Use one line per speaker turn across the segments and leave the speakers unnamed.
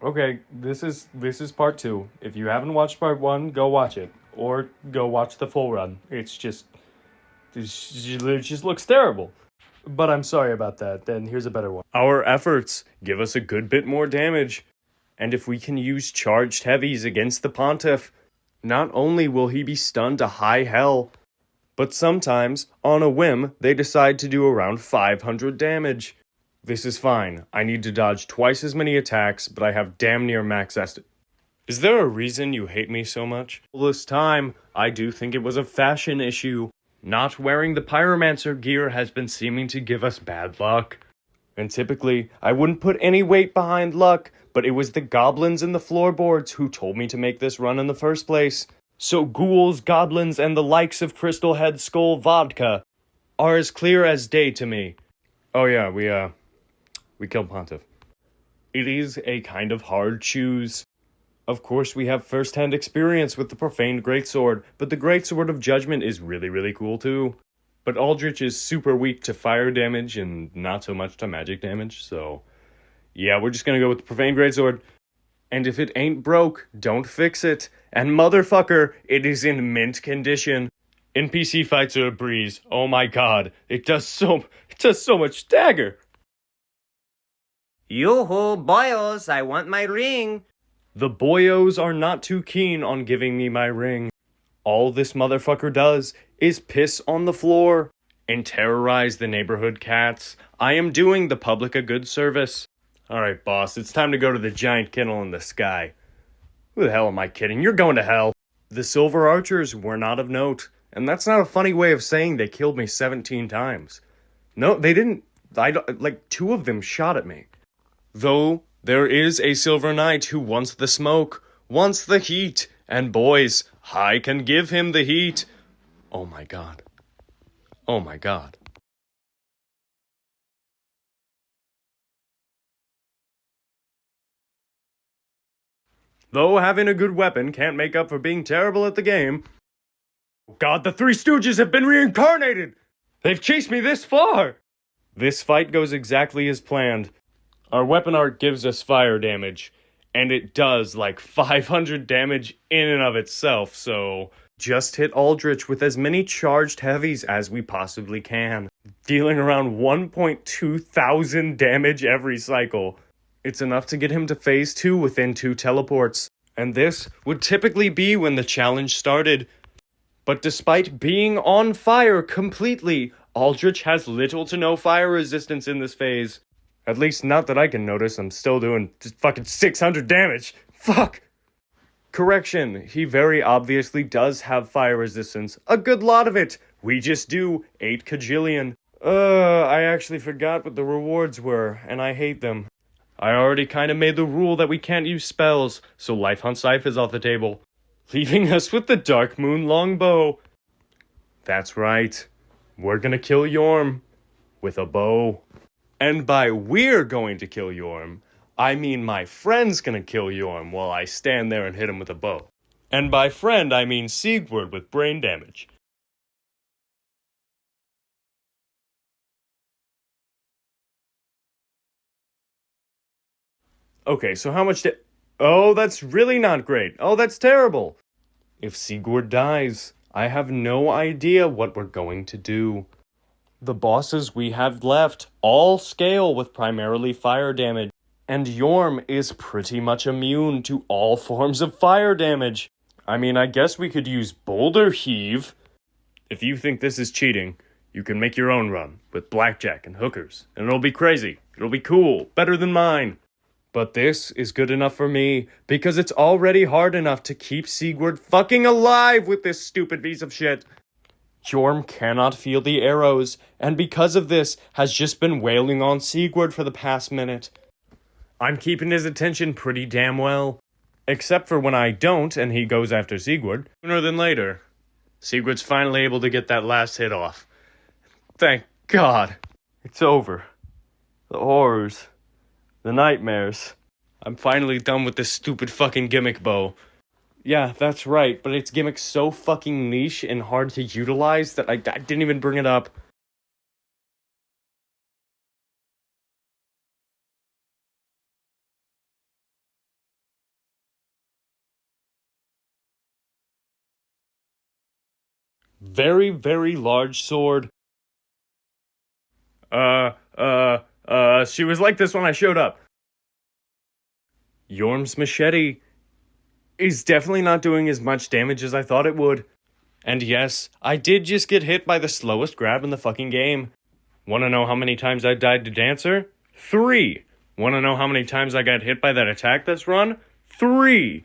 Okay, this is part two. If you haven't watched part one, go watch it. Or go watch the full run. It just looks terrible. But I'm sorry about that, then here's a better one. Our efforts give us a good bit more damage. And if we can use charged heavies against the Pontiff, not only will he be stunned to high hell, but sometimes, on a whim, they decide to do around 500 damage. This is fine. I need to dodge twice as many attacks, but I have damn near max estimate. Is there a reason you hate me so much? All this time, I do think it was a fashion issue. Not wearing the Pyromancer gear has been seeming to give us bad luck. And typically, I wouldn't put any weight behind luck, but it was the goblins and the floorboards who told me to make this run in the first place. So ghouls, goblins, and the likes of Crystal Head Skull Vodka are as clear as day to me. Oh yeah, we killed Pontiff. It is a kind of hard choose. Of course, we have first-hand experience with the Profaned Greatsword, but the Greatsword of Judgment is really, really cool too. But Aldrich is super weak to fire damage and not so much to magic damage, so yeah, we're just gonna go with the Profaned Greatsword. And if it ain't broke, don't fix it. And motherfucker, it is in mint condition. NPC fights are a breeze. Oh my god, it does so much stagger.
Yoo-hoo, boyos, I want my ring.
The boyos are not too keen on giving me my ring. All this motherfucker does is piss on the floor and terrorize the neighborhood cats. I am doing the public a good service. Alright, boss, it's time to go to the giant kennel in the sky. Who the hell am I kidding? You're going to hell. The Silver Archers were not of note, and that's not a funny way of saying they killed me 17 times. No, they didn't. Like, 2 of them shot at me. Though, there is a Silver Knight who wants the smoke, wants the heat, and boys, I can give him the heat. Oh my god. Oh my god. Though having a good weapon can't make up for being terrible at the game. God, the Three Stooges have been reincarnated! They've chased me this far! This fight goes exactly as planned. Our weapon art gives us fire damage, and it does like 500 damage in and of itself, so just hit Aldrich with as many charged heavies as we possibly can, dealing around 1.2 thousand damage every cycle. It's enough to get him to phase 2 within 2 teleports, and this would typically be when the challenge started. But despite being on fire completely, Aldrich has little to no fire resistance in this phase. At least not that I can notice. I'm still doing just fucking 600 damage. Fuck! Correction, he very obviously does have fire resistance. A good lot of it. We just do 8 kajillion. I actually forgot what the rewards were, and I hate them. I already kinda made the rule that we can't use spells, so Life Hunt Scythe is off the table, leaving us with the Dark Moon Longbow. That's right. We're gonna kill Yhorm with a bow. And by we're going to kill Yhorm, I mean my friend's gonna kill Yhorm while I stand there and hit him with a bow. And by friend, I mean Sigurd with brain damage. Okay, so how much did... Oh, that's really not great. Oh, that's terrible. If Sigurd dies, I have no idea what we're going to do. The bosses we have left all scale with primarily fire damage, and Yhorm is pretty much immune to all forms of fire damage. I mean, I guess we could use Boulder Heave. If you think this is cheating, you can make your own run with blackjack and hookers, and it'll be crazy. It'll be cool, better than mine. But this is good enough for me, because it's already hard enough to keep Sigurd fucking alive with this stupid piece of shit. Yhorm cannot feel the arrows, and because of this, has just been wailing on Sigurd for the past minute. I'm keeping his attention pretty damn well. Except for when I don't, and he goes after Sigurd. Sooner than later, Sigurd's finally able to get that last hit off. Thank God. It's over. The horrors. The nightmares. I'm finally done with this stupid fucking gimmick bow. Yeah, that's right, but its gimmick's so fucking niche and hard to utilize that I didn't even bring it up. very, very large sword. She was like this when I showed up. Yhorm's machete is definitely not doing as much damage as I thought it would. And yes, I did just get hit by the slowest grab in the fucking game. Wanna know how many times I died to Dancer? 3. Wanna know how many times I got hit by that attack that's run? 3.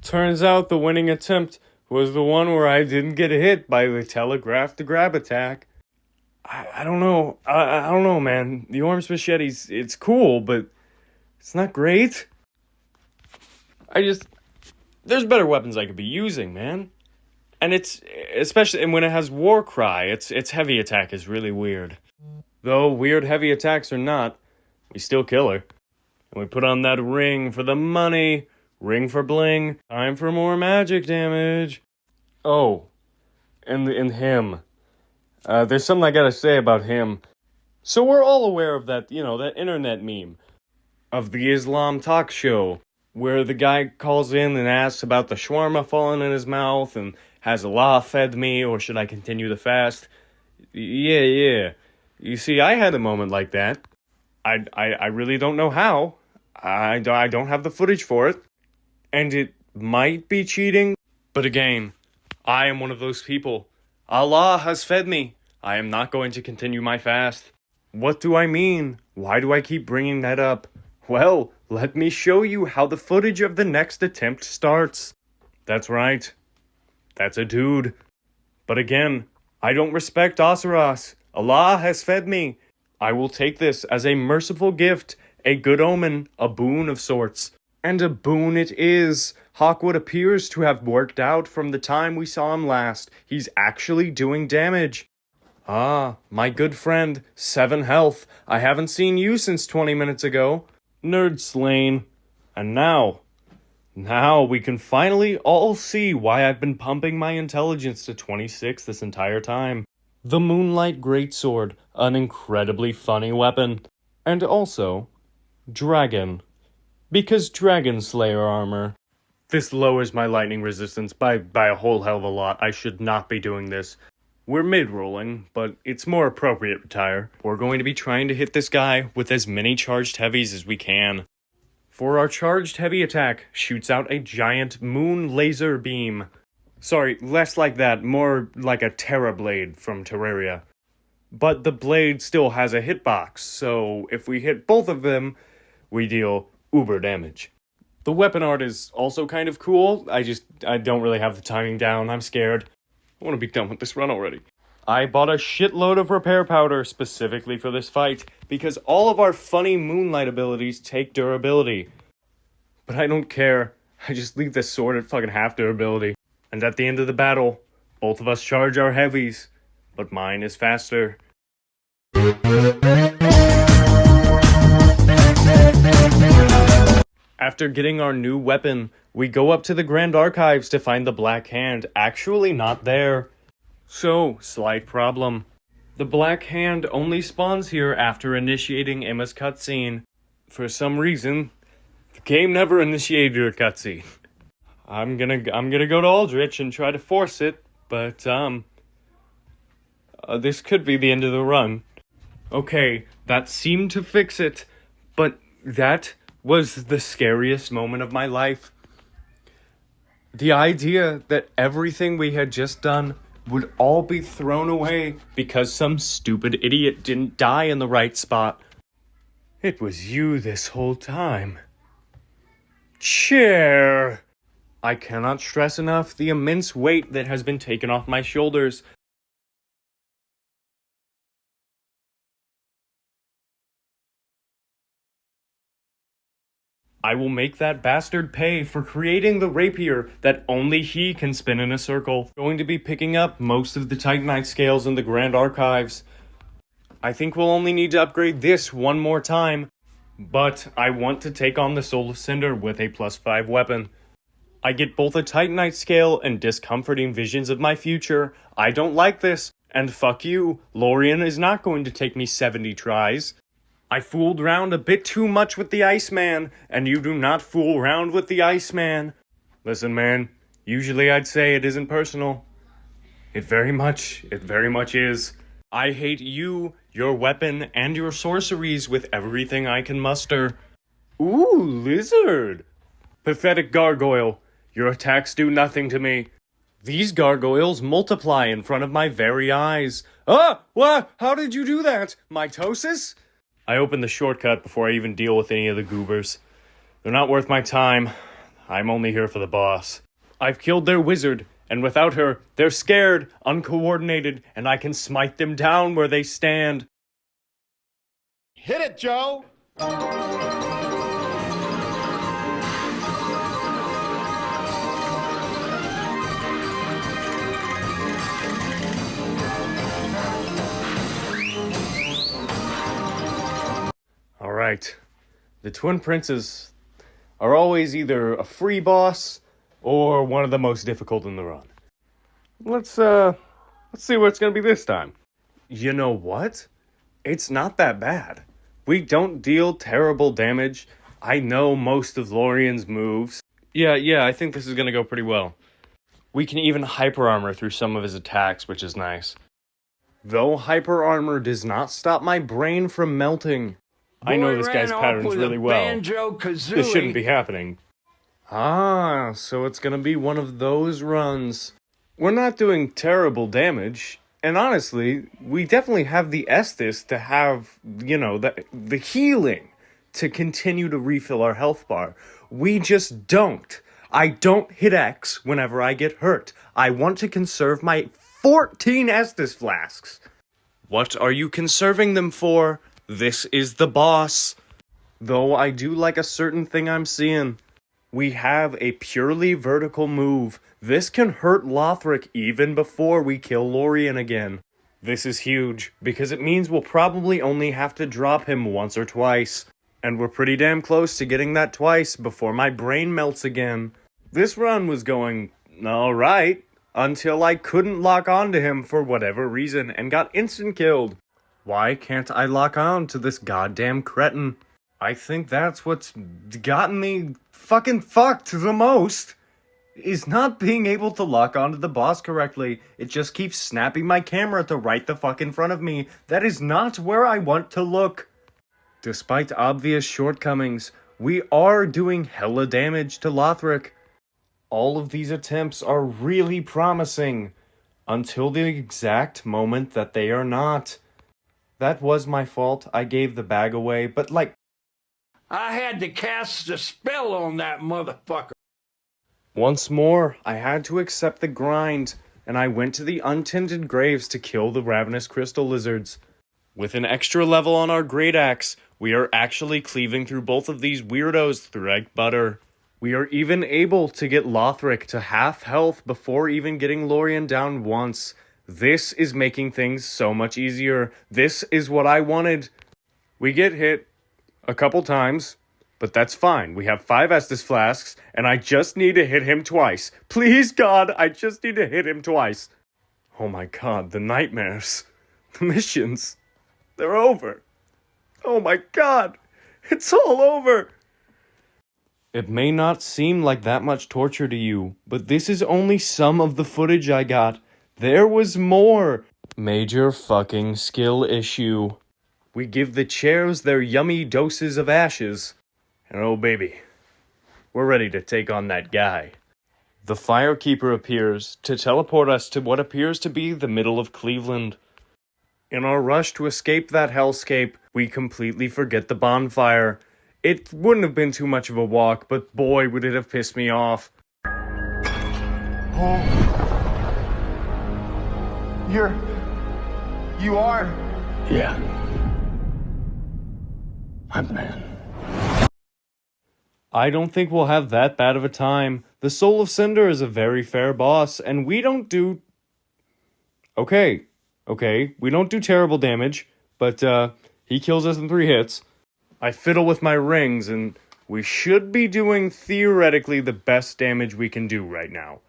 Turns out the winning attempt was the one where I didn't get hit by the telegraph to grab attack. I don't know. I don't know, man. The Yhorm's machete's, it's cool, but it's not great. There's better weapons I could be using, man. And it's, especially when it has War Cry, its heavy attack is really weird. Though weird heavy attacks or not, we still kill her. And we put on that ring for the money, ring for bling, time for more magic damage. Oh, and him. There's something I gotta say about him. So we're all aware of that, that internet meme of the Islam talk show, where the guy calls in and asks about the shawarma falling in his mouth and has Allah fed me or should I continue the fast? Yeah. You see, I had a moment like that. I really don't know how. I don't have the footage for it. And it might be cheating. But again, I am one of those people. Allah has fed me. I am not going to continue my fast. What do I mean? Why do I keep bringing that up? Well, let me show you how the footage of the next attempt starts. That's right. That's a dude. But again, I don't respect Asuras. Allah has fed me. I will take this as a merciful gift, a good omen, a boon of sorts. And a boon it is. Hawkwood appears to have worked out from the time we saw him last. He's actually doing damage. Ah, my good friend, 7 health. I haven't seen you since 20 minutes ago. Nerd slain. And now we can finally all see why I've been pumping my intelligence to 26 this entire time. The Moonlight Greatsword, an incredibly funny weapon. And also, Dragon. Because Dragon Slayer armor. This lowers my lightning resistance by a whole hell of a lot. I should not be doing this. We're mid-rolling, but it's more appropriate to retire. We're going to be trying to hit this guy with as many charged heavies as we can. For our charged heavy attack, shoots out a giant moon laser beam. Sorry, less like that, more like a Terra Blade from Terraria. But the blade still has a hitbox, so if we hit both of them, we deal uber damage. The weapon art is also kind of cool. I don't really have the timing down. I'm scared. I want to be done with this run already. I bought a shitload of repair powder specifically for this fight, because all of our funny moonlight abilities take durability. But I don't care. I just leave this sword at fucking half durability. And at the end of the battle, both of us charge our heavies, but mine is faster. After getting our new weapon, we go up to the Grand Archives to find the Black Hand actually not there. So, slight problem. The Black Hand only spawns here after initiating Emma's cutscene. For some reason, the game never initiated a cutscene. I'm gonna go to Aldrich and try to force it, but this could be the end of the run. Okay, that seemed to fix it, but that was the scariest moment of my life. The idea that everything we had just done would all be thrown away because some stupid idiot didn't die in the right spot. It was you this whole time. Chair! I cannot stress enough the immense weight that has been taken off my shoulders. I will make that bastard pay for creating the rapier that only he can spin in a circle. Going to be picking up most of the Titanite scales in the Grand Archives. I think we'll only need to upgrade this one more time, but I want to take on the Soul of Cinder with a +5 weapon. I get both a Titanite scale and discomforting visions of my future. I don't like this, and fuck you, Lorien is not going to take me 70 tries. I fooled around a bit too much with the Iceman, and you do not fool around with the Iceman. Listen, man, Usually I'd say it isn't personal. It very much is. I hate you, your weapon, and your sorceries with everything I can muster. Ooh, lizard! Pathetic gargoyle, your attacks do nothing to me. These gargoyles multiply in front of my very eyes. Ah! What? How did you do that? Mitosis? I open the shortcut before I even deal with any of the goobers. They're not worth my time. I'm only here for the boss. I've killed their wizard, and without her, they're scared, uncoordinated, and I can smite them down where they stand.
Hit it, Joe!
Alright. The Twin Princes are always either a free boss or one of the most difficult in the run. Let's see what it's gonna be this time. You know what? It's not that bad. We don't deal terrible damage. I know most of Lorien's moves. Yeah, I think this is gonna go pretty well. We can even hyper armor through some of his attacks, which is nice. Though hyper armor does not stop my brain from melting. I know this guy's patterns really well. This shouldn't be happening. Ah, so it's gonna be one of those runs. We're not doing terrible damage, and honestly, we definitely have the Estus to have, the healing to continue to refill our health bar. We just don't. I don't hit X whenever I get hurt. I want to conserve my 14 Estus flasks. What are you conserving them for? This is the boss. Though I do like a certain thing I'm seeing. We have a purely vertical move. This can hurt Lothric even before we kill Lorien again. This is huge, because it means we'll probably only have to drop him once or twice. And we're pretty damn close to getting that twice before my brain melts again. This run was going alright, until I couldn't lock onto him for whatever reason and got instant killed. Why can't I lock on to this goddamn cretin? I think that's what's gotten me fucking fucked the most, is not being able to lock onto the boss correctly. It just keeps snapping my camera to right the fuck in front of me. That is not where I want to look. Despite obvious shortcomings, we are doing hella damage to Lothric. All of these attempts are really promising, until the exact moment that they are not. That was my fault. I gave the bag away, but
I had to cast a spell on that motherfucker.
Once more, I had to accept the grind, and I went to the untinted graves to kill the ravenous crystal lizards. With an extra level on our great axe, we are actually cleaving through both of these weirdos like butter. We are even able to get Lothric to half health before even getting Lorien down once. This is making things so much easier. This is what I wanted. We get hit a couple times, but that's fine. We have 5 Estus flasks, and I just need to hit him twice. Please, God, I just need to hit him twice. Oh my God, the nightmares. The missions. They're over. Oh my God, it's all over. It may not seem like that much torture to you, but this is only some of the footage I got. There was more. Major fucking skill issue. We give the chairs their yummy doses of ashes. And oh baby, we're ready to take on that guy. The Firekeeper appears to teleport us to what appears to be the middle of Cleveland. In our rush to escape that hellscape, we completely forget the bonfire. It wouldn't have been too much of a walk, but boy would it have pissed me off.
Oh. You are?
Yeah. I'm man.
I don't think we'll have that bad of a time. The Soul of Cinder is a very fair boss, and we don't do... Okay, we don't do terrible damage, but he kills us in 3 hits. I fiddle with my rings, and we should be doing theoretically the best damage we can do right now.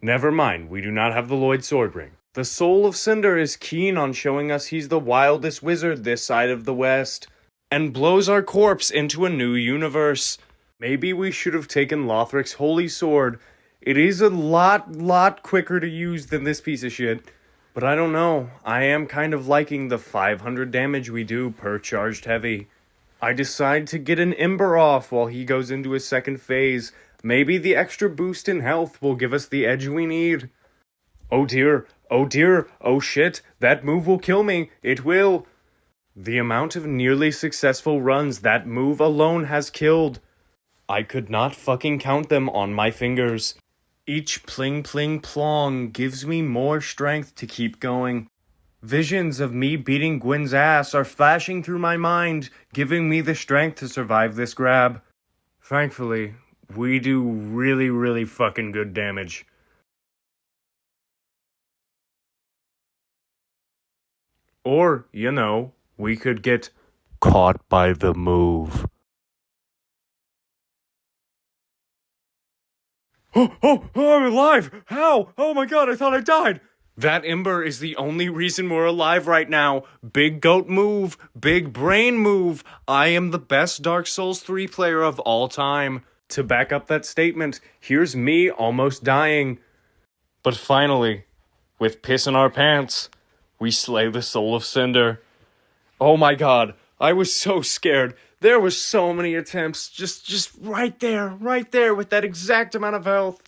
Never mind, we do not have the Lloyd Sword Ring. The Soul of Cinder is keen on showing us he's the wildest wizard this side of the West, and blows our corpse into a new universe. Maybe we should have taken Lothric's holy sword. It is a lot quicker to use than this piece of shit. But I don't know. I am kind of liking the 500 damage we do per charged heavy. I decide to get an Ember off while he goes into his second phase. Maybe the extra boost in health will give us the edge we need. Oh dear, oh shit, that move will kill me. It will. The amount of nearly successful runs that move alone has killed. I could not fucking count them on my fingers. Each pling pling plong gives me more strength to keep going. Visions of me beating Gwyn's ass are flashing through my mind, giving me the strength to survive this grab. Thankfully, we do really fucking good damage. Or, you know, we could get caught by the move. Oh, I'm alive! How? Oh my god, I thought I died! That Ember is the only reason we're alive right now. Big goat move. Big brain move. I am the best Dark Souls 3 player of all time. To back up that statement, here's me almost dying. But finally, with piss in our pants, we slay the soul of Cinder. Oh my god, I was so scared. There were so many attempts, just right there with that exact amount of health.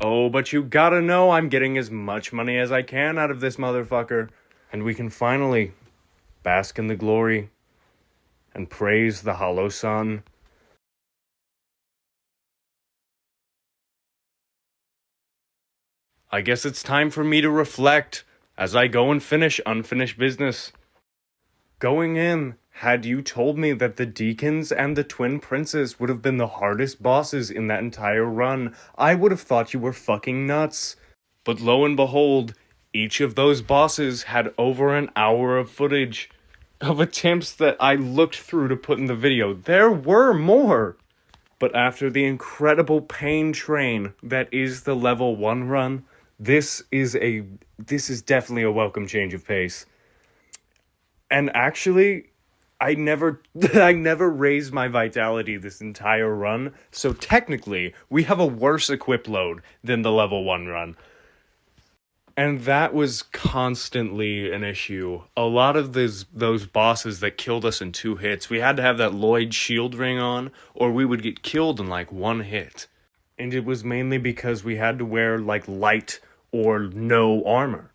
Oh, but you gotta know I'm getting as much money as I can out of this motherfucker. And we can finally bask in the glory and praise the hollow sun. I guess it's time for me to reflect as I go and finish unfinished business. Going in, had you told me that the Deacons and the Twin Princes would have been the hardest bosses in that entire run, I would have thought you were fucking nuts. But lo and behold, each of those bosses had over an hour of footage of attempts that I looked through to put in the video. There were more! But after the incredible pain train that is the level 1 run, this is definitely a welcome change of pace. And actually, I never raised my vitality this entire run, so technically, we have a worse equip load than the level 1 run. And that was constantly an issue. A lot of those bosses that killed us in 2 hits, we had to have that Lloyd shield ring on, or we would get killed in like 1 hit. And it was mainly because we had to wear like light or no armor.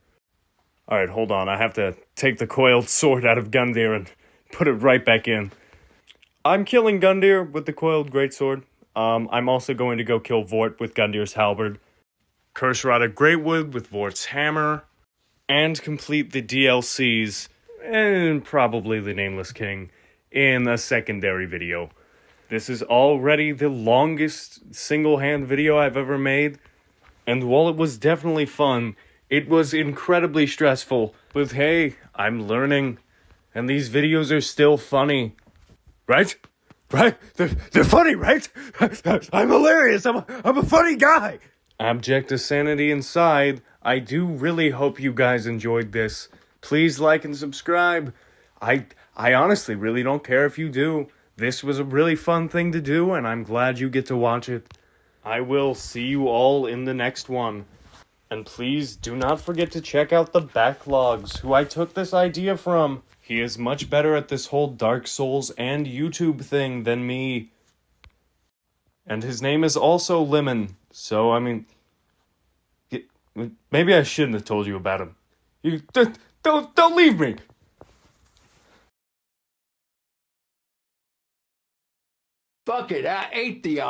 Alright, hold on, I have to take the coiled sword out of Gundyr and put it right back in. I'm killing Gundyr with the coiled greatsword. I'm also going to go kill Vort with Gundyr's halberd. Curse Rod of Greatwood with Vort's hammer. And complete the DLCs, and probably the Nameless King, in a secondary video. This is already the longest single-hand video I've ever made. And while it was definitely fun, it was incredibly stressful. But hey, I'm learning. And these videos are still funny. Right? Right? They're funny, right? I'm hilarious. I'm a funny guy. Abject of sanity inside. I do really hope you guys enjoyed this. Please like and subscribe. I honestly really don't care if you do. This was a really fun thing to do, and I'm glad you get to watch it. I will see you all in the next one. And please do not forget to check out the Backlogs, who I took this idea from. He is much better at this whole Dark Souls and YouTube thing than me. And his name is also Lemon, so I mean, maybe I shouldn't have told you about him. You don't leave me.
Fuck it, I ate the